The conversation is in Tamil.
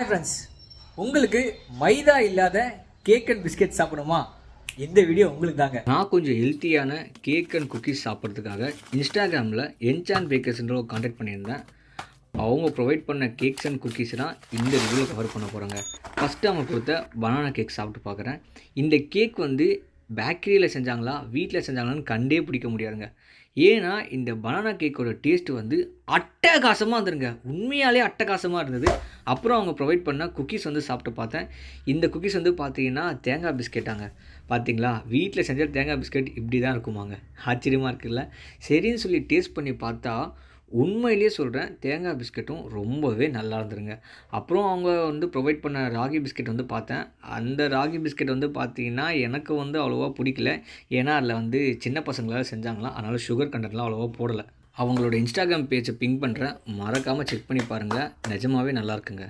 ஃப்ரெண்ட்ஸ், உங்களுக்கு மைதா இல்லாத கேக் அண்ட் பிஸ்கெட் சாப்பிடணுமா? இந்த வீடியோ உங்களுக்கு தாங்க. நான் கொஞ்சம் ஹெல்த்தியான கேக் அண்ட் குக்கீஸ் சாப்பிட்றதுக்காக இன்ஸ்டாகிராமில் என்சான் பேக்கர்ஸ்ன்ற காண்டாக்ட் பண்ணியிருந்தேன். அவங்க ப்ரொவைட் பண்ண கேக்ஸ் அண்ட் குக்கீஸ் தான் இந்த ரிவ்யூவில் கவர் பண்ண போகிறாங்க. ஃபஸ்ட்டு அவங்க கொடுத்த பனானா கேக் சாப்பிட்டு பார்க்குறேன். இந்த கேக் வந்து பேக்கரியில் செஞ்சாங்களா வீட்டில் செஞ்சாங்களான்னு கண்டே பிடிக்க முடியாதுங்க. ஏன்னா இந்த பனானா கேக்கோட டேஸ்ட்டு வந்து அட்டகாசமாக இருந்துருங்க. உண்மையாலே அட்டகாசமாக இருந்தது. அப்புறம் அவங்க ப்ரொவைட் பண்ண குக்கீஸ் வந்து சாப்பிட்டு பார்த்தேன். இந்த குக்கீஸ் வந்து பார்த்தீங்கன்னா தேங்காய் பிஸ்கெட்டாங்க. பார்த்தீங்களா, வீட்டில் செஞ்ச தேங்காய் பிஸ்கெட் இப்படி தான் இருக்குமாங்க. ஆச்சரியமாக இருக்குல்ல. சரின்னு சொல்லி டேஸ்ட் பண்ணி பார்த்தா உண்மையிலேயே சொல்கிறேன், தேங்காய் பிஸ்கெட்டும் ரொம்பவே நல்லா இருந்துருங்க. அப்புறம் அவங்க வந்து ப்ரொவைட் பண்ண ராகி பிஸ்கெட் வந்து பார்த்தேன். அந்த ராகி பிஸ்கெட் வந்து பார்த்தீங்கன்னா எனக்கு வந்து அவ்வளோவா பிடிக்கல. ஏன்னா அதில் வந்து சின்ன பசங்களால் செஞ்சாங்களாம். அதனால் சுகர் கண்டென்ட்லாம் அவ்வளோவா போடலை. அவங்களோட இன்ஸ்டாகிராம் பேஜை பிங் பண்ணுறேன், மறக்காமல் செக் பண்ணி பாருங்கள். நிஜமாகவே நல்லாயிருக்குங்க.